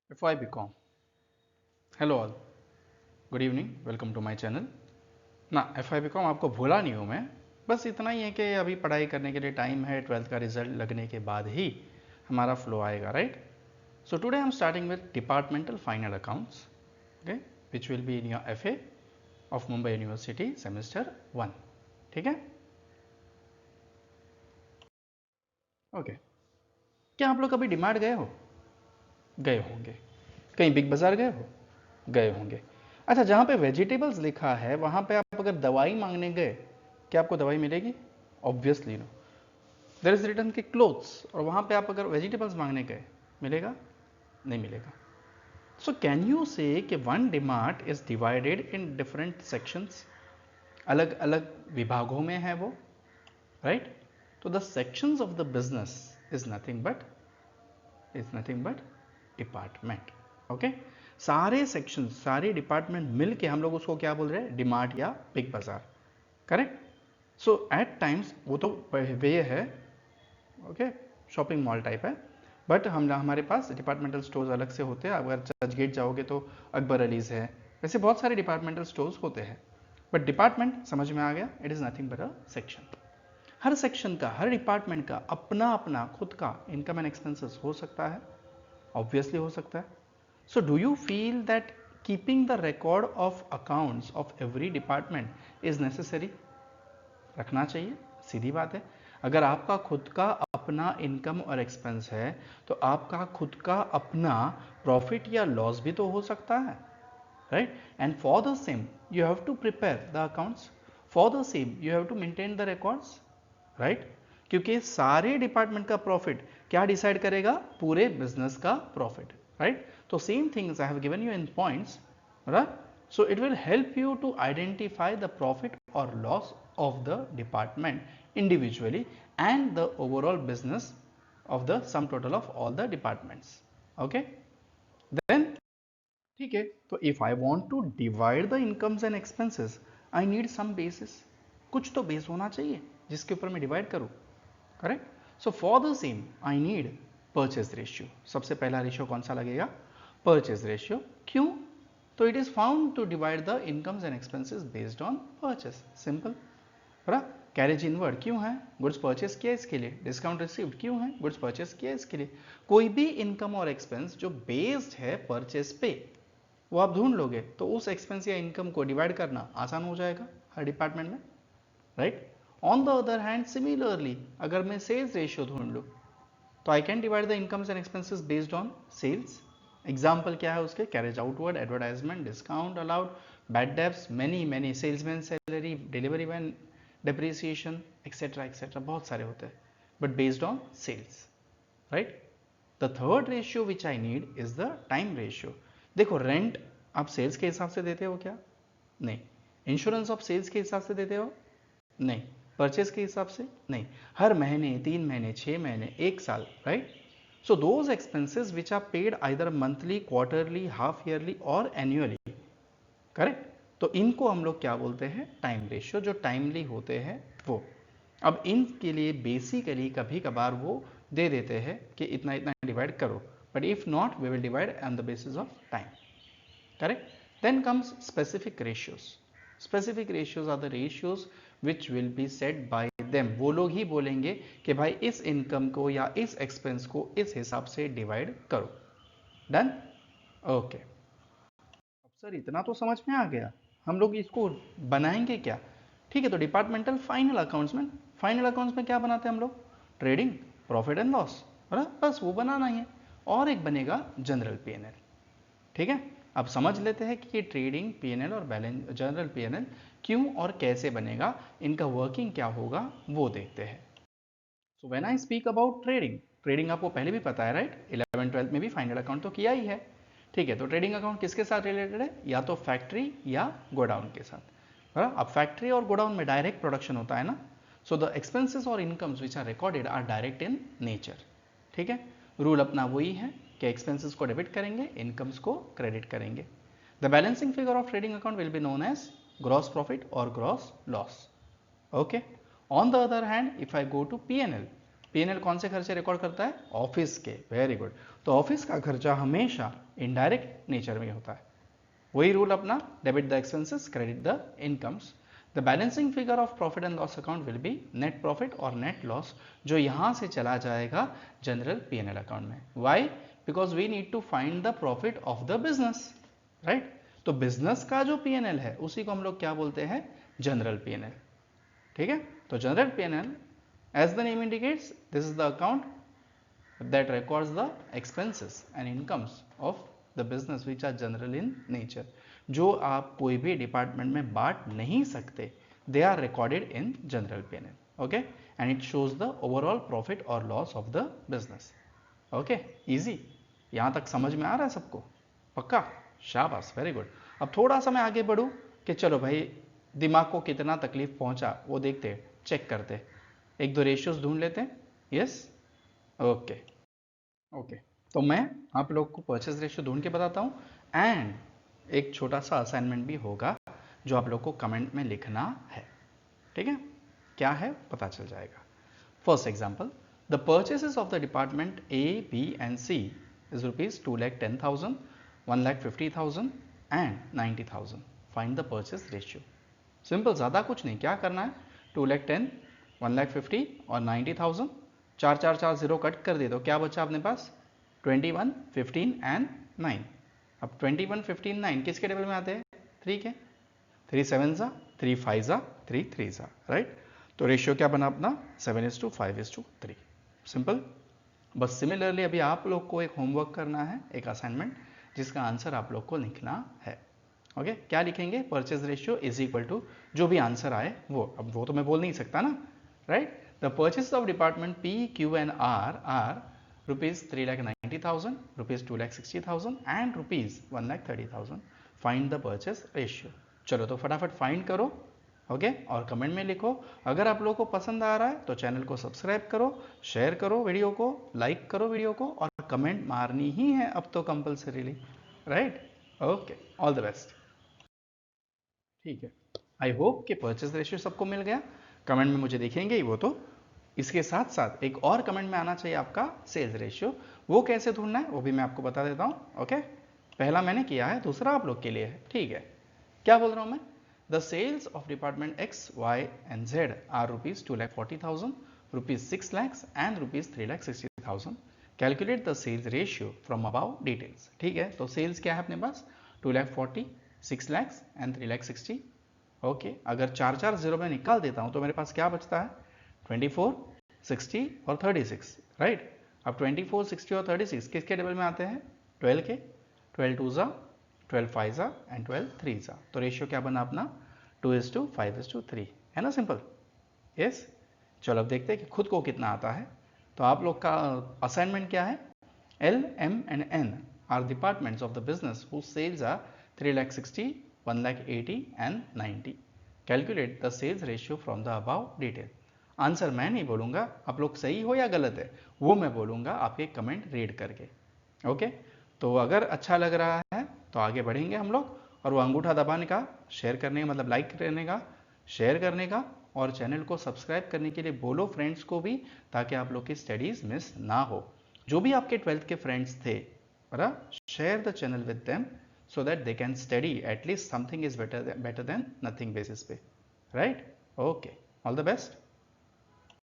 FI BCom. Hello all. Good evening. Welcome to my channel. ना FI BCom आपको भूला नहीं हूँ मैं, बस इतना ही है कि अभी पढ़ाई करने के लिए टाइम है, 12th का रिजल्ट लगने के बाद ही हमारा फ्लो आएगा, right? So today I am starting with departmental final accounts, okay, which will be in your FA of Mumbai university semester 1, ठीक है? ओके, क्या आप लोग कभी डीमार्ट गए हो? गए होंगे। कहीं बिग बाजार गए हो? गए होंगे। अच्छा, जहाँ पे वेजिटेबल्स लिखा है वहाँ पे आप अगर दवाई मांगने गए, क्या आपको दवाई मिलेगी? Obviously no. There is written के क्लोथ्स, और वहाँ पे आप अगर वेजिटेबल्स मांगने गए, मिलेगा? नहीं मिलेगा। सो कैन यू से कि one DMart is divided in different sections, अलग अलग विभागों में है वो, राइट? तो the sections of the business is nothing but department, okay? सारे सेक्शन, सारे डिपार्टमेंट मिल के हम लोग उसको क्या बोल रहे हैं? डिमार्ट या बिग बाजार, करेक्ट? सो एट टाइम्स वो तो वे है, ओके, शॉपिंग मॉल टाइप है, बट हमारे पास डिपार्टमेंटल स्टोर्स अलग से होते हैं। अगर चर्च गेट जाओगे तो अकबर अलीज है, वैसे बहुत सारे डिपार्टमेंटल स्टोर्स होते हैं, बट डिपार्टमेंट समझ में आ गया, it is nothing but a section. Her section का, हर डिपार्टमेंट का अपना अपना खुद का इनकम एंड एक्सपेंसेस हो सकता है, ऑब्वियसली हो सकता है। So do you feel that keeping the record of accounts of every department is necessary? रखना चाहिए, सीधी बात है। अगर आपका खुद का अपना इनकम और एक्सपेंस है तो आपका खुद का अपना प्रॉफिट या लॉस भी तो हो सकता है, right? And for the same you have to prepare the accounts, for the same you have to maintain the records, right? क्योंकि सारे डिपार्टमेंट का प्रॉफिट क्या डिसाइड करेगा? पूरे बिजनेस का प्रॉफिट, राइट? तो same things I have given you in points, right? So it will help you to identify the profit or loss of the department individually and the overall business of the sum total of all the departments, okay? Then ठीक है, तो if I want to divide the incomes and expenses I need some basis, कुछ तो base होना चाहिए जिसके ऊपर मैं डिवाइड करूं, correct? So for the same I need purchase ratio. सबसे पहला रेशियो कौन सा लगेगा? Purchase ratio. क्यों? तो it is found to divide the incomes and expenses based on purchase, simple. बराबर। कैरेज इनवर्ड क्यों है? गुड्स परचेस किया इसके लिए। डिस्काउंट रिसीव्ड क्यों है? गुड्स परचेस किया इसके लिए। कोई भी इनकम और एक्सपेंस जो बेस्ड है परचेस पे, वो आप ढूंढ लोगे तो उस एक्सपेंस या इनकम को डिवाइड करना आसान हो जाएगा हर डिपार्टमेंट में, right? On the other hand similarly अगर मैं सेल्स रेशियो ढूंढ लूँ तो I can divide the incomes and expenses based on sales. Example क्या है उसके? Carriage outward, advertisement, discount allowed, bad debts, many many, salesman salary, delivery man depreciation, etcetera etcetera, बहुत सारे होते हैं, but based on sales, right? The third ratio which I need is the time ratio. देखो, rent आप sales के हिसाब से देते हो क्या? नहीं। इंश्योरेंस आप सेल्स के हिसाब से देते हो? नहीं। परचेस के हिसाब से? नहीं। हर महीने, 3 महीने, 6 महीने, 1 साल, right? So those expenses which are paid either monthly, quarterly, half yearly और एनुअली, करेक्ट? तो इनको हम लोग क्या बोलते हैं? टाइम रेशियो, जो टाइमली होते हैं वो। अब इनके लिए बेसिकली कभी कभार वो दे देते हैं कि इतना इतना डिवाइड करो, but if not we will divide on the basis of time, correct? Then comes specific ratios. Specific ratios are the ratios which will be set by them. वो लोग ही बोलेंगे कि भाई इस इनकम को या इस एक्सपेंस को इस हिसाब से डिवाइड करो। डन? ओके। अब सर इतना तो समझ में आ गया, हम लोग इसको बनाएंगे क्या? ठीक है, तो डिपार्टमेंटल फाइनल अकाउंट्स में, फाइनल अकाउंट्स में क्या बनाते हैं हम लोग? ट्रेडिंग, प्रॉफिट एंड लॉस, है ना? बस वो बनाना ही है। और एक बनेगा जनरल पीएनएल, ठीक है? अब समझ लेते हैं कि ये ट्रेडिंग पीएनएल और बैलेंस, जनरल पीएनएल क्यों और कैसे बनेगा, इनका वर्किंग क्या होगा वो देखते हैं। So when I speak about trading, trading आपको पहले भी पता है, राइट? 11th-12th में भी फाइनल अकाउंट तो किया ही है, ठीक है? तो ट्रेडिंग अकाउंट किसके साथ रिलेटेड है? या तो फैक्ट्री या गोडाउन के साथ, है ना? अब फैक्ट्री और गोडाउन में डायरेक्ट प्रोडक्शन होता है ना, सो द एक्सपेंसेस और incomes which are recorded are direct in nature, ठीक है? रूल अपना वही है कि एक्सपेंसेस को डेबिट करेंगे, इनकम्स को क्रेडिट करेंगे। The balancing figure of trading account will be known as gross profit और gross loss, okay? On the other hand, if I go to P&L, PNL कौन से खर्चे रिकॉर्ड करता है? ऑफिस के। Very good. तो ऑफिस का खर्चा हमेशा इनडायरेक्ट नेचर में होता है। वही रूल अपना, debit the expenses, credit the incomes. The balancing figure of profit and loss account will be net profit और नेट लॉस, जो यहां से चला जाएगा जनरल पीएनएल अकाउंट में। Why? Because we need to find the profit of the business, right? तो business का जो पीएनएल है उसी को हम लोग क्या बोलते हैं? General PNL. ठीक है? तो general PNL, as the name indicates, this is the account that records the expenses and incomes of the business which are general in nature. जो आप कोई भी डिपार्टमेंट में बांट नहीं सकते, they are recorded in general P&L. okay, and it shows the overall profit or loss of the business. okay, easy. यहाँ तक समझ में आ रहा है सबको? पक्का? शाबाश, वेरी गुड। अब थोड़ा सा मैं आगे बढ़ूँ कि चलो भाई दिमाग को कितना तकलीफ पहुंचा वो देखते, चेक करते, एक दो रेशियोज ढूंढ लेते हैं। Yes, okay okay. तो मैं आप लोग को परचेज रेशियो ढूंढ के बताता हूँ, एंड एक छोटा सा असाइनमेंट भी होगा जो आप लोग को कमेंट में लिखना है। ठीक है? क्या है पता चल जाएगा। First example, the purchases of the department A, B and C is ₹2,10,000, ₹1,50,000 and ₹90,000. Find the purchase ratio. Simple, ज़्यादा कुछ नहीं, क्या करना है? 2,10,000, 1,50,000 और 90,000, 4 4 4 0 कट कर दे, तो क्या बचा अपने पास? 21, 15 एंड 9। अब 21, 15, 9 किसके टेबल में आते हैं? 3 के। 3 7 सा, 3 5 सा, 3 3 सा, राइट? तो रेशियो क्या बना अपना? 7:5:3। सिंपल। बस सिमिलरली अभी आप लोग को एक होमवर्क करना है, एक असाइनमेंट, जिसका आंसर आप लोग को लिखना है। ओके, क्या लिखेंगे? Purchase ratio is equal to जो भी आंसर आए वो। अब वो तो मैं बोल नहीं सकता ना, right? The purchase of department P, Q and R ₹3,90,000, ₹2,60,000 and ₹1,30,000. Find the purchase ratio. चलो तो फटाफट फाइंड करो, ओके, और कमेंट में लिखो। अगर आप लोगों को पसंद आ रहा है तो चैनल को सब्सक्राइब करो, शेयर करो वीडियो को, लाइक करो वीडियो को, और कमेंट मारनी ही है अब तो compulsorily, right? Okay, all the best. ठीक है, आई होप कि परचेज रेशियो सबको मिल गया। कमेंट में मुझे दिखेंगे ही वो तो। इसके साथ साथ एक और कमेंट में आना चाहिए आपका सेल्स रेशियो। वो कैसे ढूंढना है वो भी मैं आपको बता देता हूँ। ओके, पहला मैंने किया है, दूसरा आप लोग के लिए है। ठीक है, क्या बोल रहा हूँ मैं? The sales of department X, Y and Z are ₹2,40,000, ₹6 lakhs and ₹3,60,000. Calculate the sales ratio from above details. ठीक है, तो सेल्स क्या है अपने पास? 2,40,000, 6 lakhs एंड 3,60,000. ओके, अगर 4 4 0 में निकाल देता हूं तो मेरे पास क्या बचता है? 24, 60 और 36, राइट? अब 24, 60 और 36 किसके टेबल में आते हैं? 12 के। 12 2 ज़ा, 12 5 ज़ा एंड 12 3 ज़ा। तो रेशियो क्या बना अपना? 2:5:3, है ना? सिंपल। यस। चलो अब देखते हैं कि खुद को कितना आता है। तो आप लोग का असाइनमेंट क्या है? L, M and N are departments of the business whose sales are 3,60,000, 1,80,000 and 90. Calculate the sales ratio from the above detail. Answer मैं नहीं बोलूँगा, आप लोग सही हो या गलत है वो मैं बोलूँगा आपके कमेंट रीड करके। ओके, तो अगर अच्छा लग रहा है तो आगे बढ़ेंगे हम लोग, और वो अंगूठा दबाने का, शेयर करने का, मतलब लाइक करने का, शेयर करने का, और चैनल को सब्सक्राइब करने के लिए बोलो फ्रेंड्स को भी, ताकि आप लोग की स्टडीज़ मिस ना हो। जो भी आपके 12th के फ्रेंड्स थे, share the channel with them so that they can study, at least something is better than nothing basis पे, right? Okay, all the best.